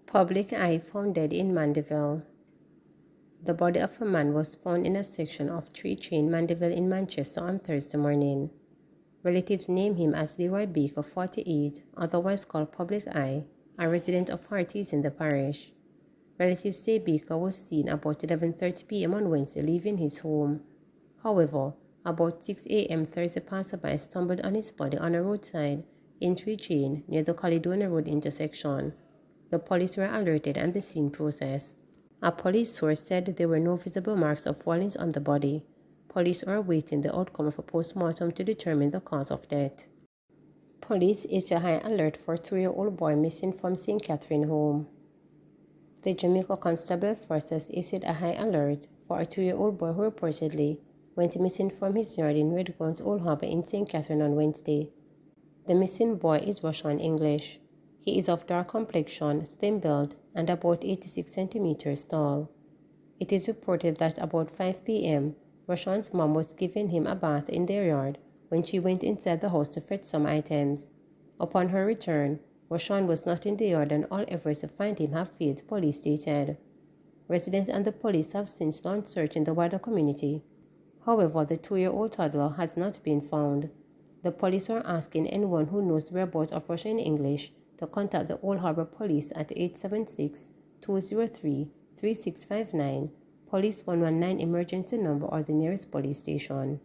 Public eye found dead in Mandeville. The body of a man was found in a section of Tree Chain, Mandeville in Manchester on Thursday morning. Relatives name him as Leroy Baker, 48, otherwise called Public Eye, a resident of Hearties in the parish. Relatives say Baker was seen about 11:30 p.m. on Wednesday leaving his home. However, about 6 a.m. Thursday, passerby stumbled on his body on a roadside in Tree Chain near the Caledonia Road intersection. The police were alerted and the scene processed. A police source said there were no visible marks of violence on the body. Police are awaiting the outcome of a post-mortem to determine the cause of death. Police issued a high alert for a 2-year-old boy missing from St. Catherine home. The Jamaica Constable Forces issued a high alert for a 2-year-old boy who reportedly went missing from his yard in Red Grounds Old Harbour in St. Catherine on Wednesday. The missing boy is Russian English. He is of dark complexion, slim build, and about 86 centimeters tall. It is reported that about 5 p.m., Rashawn's mom was giving him a bath in their yard when she went inside the house to fetch some items. Upon her return, Rashawn was not in the yard and all efforts to find him have failed, police stated. Residents and the police have since launched search in the wider community. However, the 2-year-old toddler has not been found. The police are asking anyone who knows the whereabouts of Russian English to contact the Old Harbour Police at 876-203-3659, Police 119 emergency number or the nearest police station.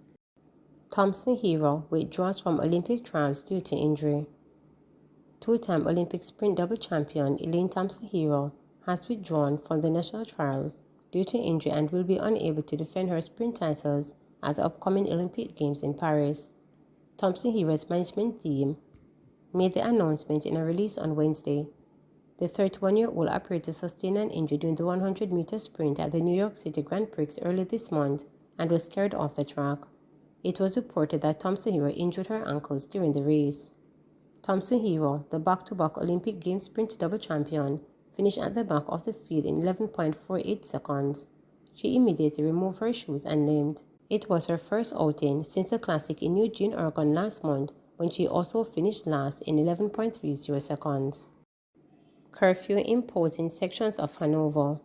Thompson-Herah withdraws from Olympic trials due to injury. Two-time Olympic sprint double champion Elaine Thompson-Herah has withdrawn from the national trials due to injury and will be unable to defend her sprint titles at the upcoming Olympic Games in Paris. Thompson-Herah's management team made the announcement in a release on Wednesday. The 31-year-old appeared to sustain an injury during the 100-meter sprint at the New York City Grand Prix early this month and was carried off the track. It was reported that Thompson-Herah injured her ankles during the race. Thompson-Herah, the back-to-back Olympic Games sprint double champion, finished at the back of the field in 11.48 seconds. She immediately removed her shoes and limped. It was her first outing since the Classic in Eugene, Oregon last month, when she also finished last in 11.30 seconds. Curfew imposed in sections of Hanover.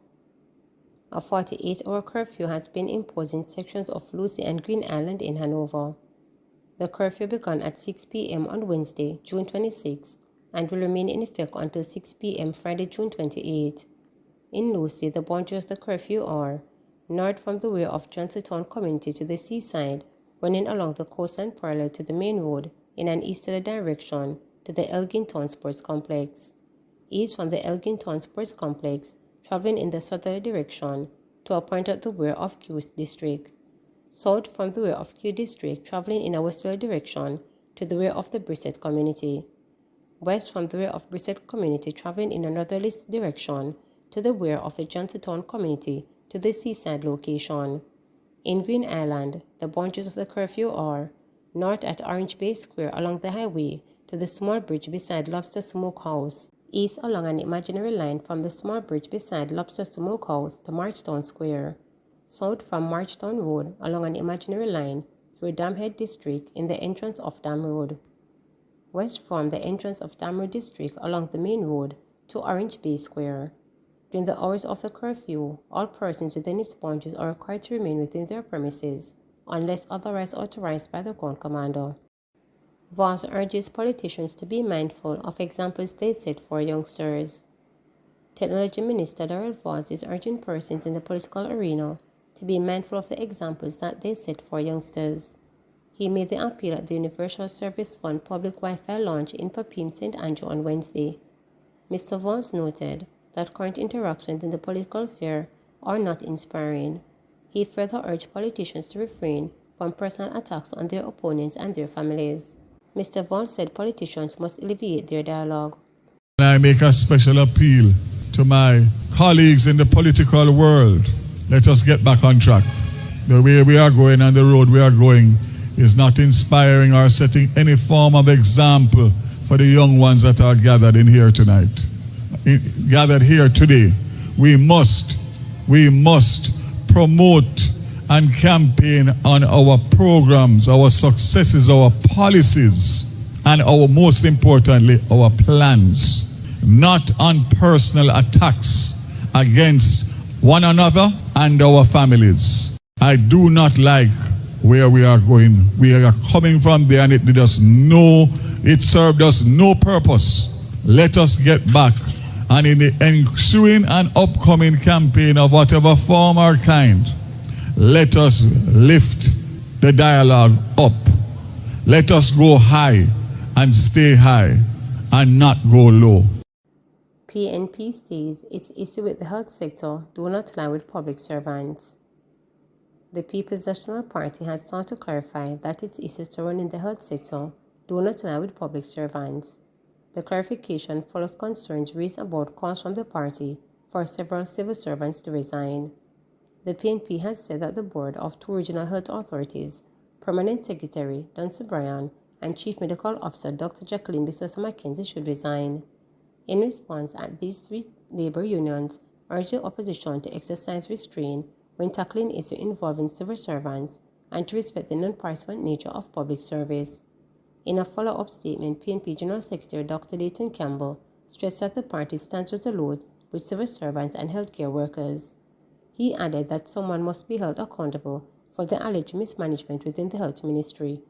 A 48-hour curfew has been imposed in sections of Lucy and Green Island in Hanover. The curfew began at 6 p.m. on Wednesday, June 26, and will remain in effect until 6 p.m. Friday, June 28. In Lucy, the boundaries of the curfew are north from the way of Johnstown community to the seaside, running along the coastline parallel to the main road in an easterly direction to the Elgin Town Sports Complex. East from the Elgin Town Sports Complex, traveling in the southerly direction to a point at the rear of Q District. South from the rear of Q District, traveling in a westerly direction to the rear of the Brissett community. West from the rear of Brissett community, traveling in a northerly direction to the rear of the Johnstown community to the seaside location. In Green Island, the boundaries of the curfew are north at Orange Bay Square along the highway to the small bridge beside Lobster Smokehouse, east along an imaginary line from the small bridge beside Lobster Smokehouse to Marchtown Square, south from Marchtown Road along an imaginary line through Damhead District in the entrance of Dam Road, west from the entrance of Dam Road District along the main road to Orange Bay Square. During the hours of the curfew, all persons within its boundaries are required to remain within their premises, unless otherwise authorized by the ground commander. Voss urges politicians to be mindful of examples they set for youngsters. Technology Minister Darrell Voss is urging persons in the political arena to be mindful of the examples that they set for youngsters. He made the appeal at the Universal Service Fund public Wi-Fi launch in Papim, St. Andrew on Wednesday. Mr. Voss noted that current interactions in the political sphere are not inspiring. He further urged politicians to refrain from personal attacks on their opponents and their families. Mr. Voss said politicians must alleviate their dialogue. I make a special appeal to my colleagues in the political world. Let us get back on track. The way we are going and the road we are going is not inspiring or setting any form of example for the young ones that are gathered in here tonight. Gathered here today. We must promote and campaign on our programs, our successes, our policies, and most importantly, our plans, not on personal attacks against one another and our families. I do not like where we are going. We are coming from there and it served us no purpose. Let us get back, and in the ensuing and upcoming campaign of whatever form or kind, let us lift the dialogue up. Let us go high and stay high and not go low. PNP says its issue with the health sector do not lie with public servants. The People's National Party has sought to clarify that its issues surrounding the health sector do not lie with public servants. The clarification follows concerns raised about calls from the party for several civil servants to resign. The PNP has said that the board of two regional health authorities, Permanent Secretary Duncan Bryan and Chief Medical Officer Dr. Jacqueline Bisosa Mackenzie should resign. In response, these three labor unions urged the opposition to exercise restraint when tackling issues involving civil servants and to respect the non-partisan nature of public service. In a follow-up statement, PNP General Secretary Dr. Leighton Campbell stressed that the party stands resolute with civil servants and healthcare workers. He added that someone must be held accountable for the alleged mismanagement within the health ministry.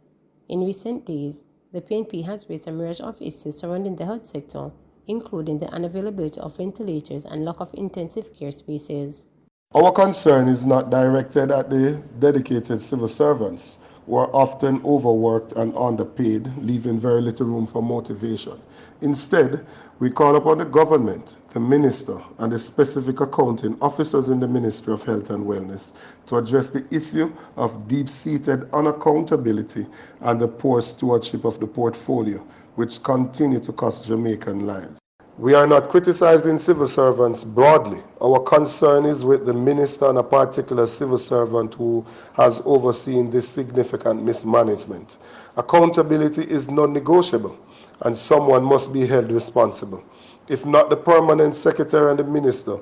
In recent days, the PNP has raised a myriad of issues surrounding the health sector, including the unavailability of ventilators and lack of intensive care spaces. Our concern is not directed at the dedicated civil servants who are often overworked and underpaid, leaving very little room for motivation. Instead, we call upon the government, the minister, and the specific accounting officers in the Ministry of Health and Wellness to address the issue of deep-seated unaccountability and the poor stewardship of the portfolio, which continue to cost Jamaican lives. We are not criticizing civil servants broadly. Our concern is with the minister and a particular civil servant who has overseen this significant mismanagement. Accountability is non-negotiable, and someone must be held responsible. If not the permanent secretary and the minister,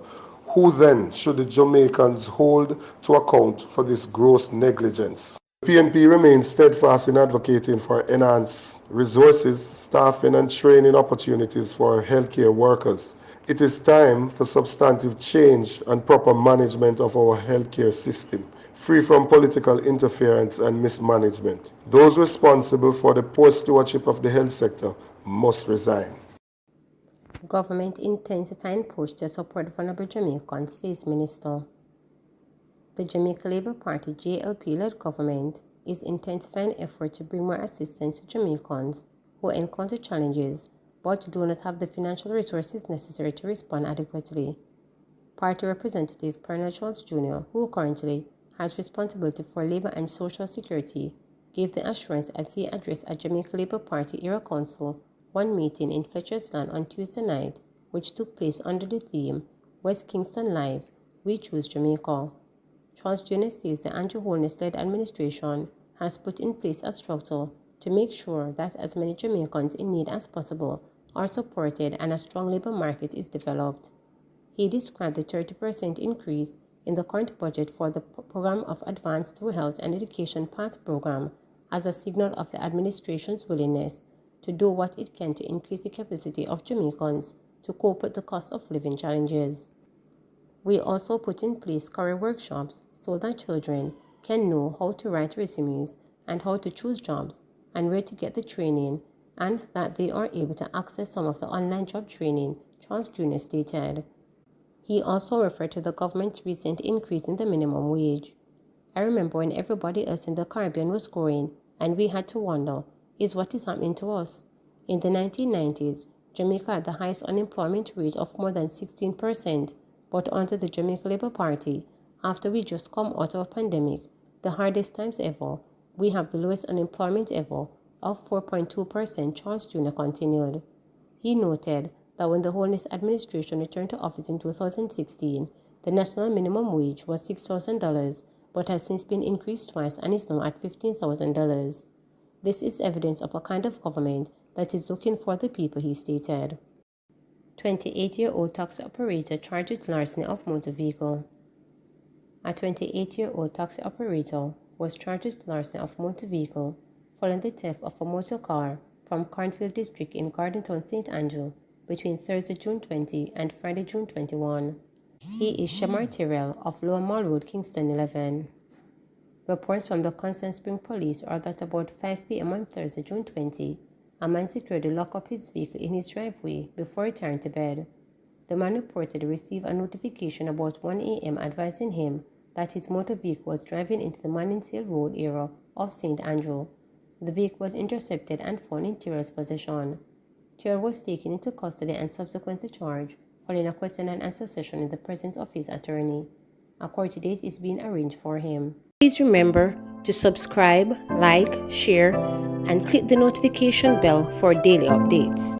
who then should the Jamaicans hold to account for this gross negligence? The PNP remains steadfast in advocating for enhanced resources, staffing and training opportunities for healthcare workers. It is time for substantive change and proper management of our healthcare system, free from political interference and mismanagement. Those responsible for the poor stewardship of the health sector must resign. Government intensifying push to support vulnerable Jamaicans, says Minister. The Jamaica Labour Party JLP-led government is intensifying effort to bring more assistance to Jamaicans who encounter challenges but do not have the financial resources necessary to respond adequately. Party Representative Pernell Jones Jr., who currently has responsibility for Labour and Social Security, gave the assurance as he addressed a Jamaica Labour Party Era Council one meeting in Fletcher's Land on Tuesday night, which took place under the theme West Kingston Live, We Choose Jamaica. Charles Jr. says the Andrew Holness-led administration has put in place a structure to make sure that as many Jamaicans in need as possible are supported and a strong labour market is developed. He described the 30% increase in the current budget for the Program of Advanced Through Health and Education Path Program as a signal of the administration's willingness to do what it can to increase the capacity of Jamaicans to cope with the cost of living challenges. We also put in place career workshops so that children can know how to write resumes and how to choose jobs and where to get the training, and that they are able to access some of the online job training, Charles Jr. stated. He also referred to the government's recent increase in the minimum wage. I remember when everybody else in the Caribbean was growing and we had to wonder, is what is happening to us? In the 1990s, Jamaica had the highest unemployment rate of more than 16%, but under the Jamaica Labour Party, after we just come out of a pandemic, the hardest times ever, we have the lowest unemployment ever of 4.2%, Charles Jr. continued. He noted that when the Holness administration returned to office in 2016, the national minimum wage was $6,000, but has since been increased twice and is now at $15,000. This is evidence of a kind of government that is looking for the people, he stated. 28-year-old taxi operator charged with larceny of motor vehicle. a 28-year-old taxi operator, was charged with larceny of motor vehicle following the theft of a motor car from Cornfield District in Gardentown, St. Andrew between Thursday, June 20 and Friday, June 21. He is Shamar Tyrrell of Lower Mall Road, Kingston 11. Reports from the Constant Spring Police are that about 5 p.m. on Thursday, June 20, a man securely locked up his vehicle in his driveway before returning to bed. The man reportedly received a notification about 1 a.m. advising him that his motor vehicle was driving into the Mannings Hill Road area of St. Andrew. The vehicle was intercepted and found in Tyrrell's possession. Tyrrell was taken into custody and subsequently charged following a question and answer session in the presence of his attorney. A court date is being arranged for him. Please remember to subscribe, like, share, and click the notification bell for daily updates.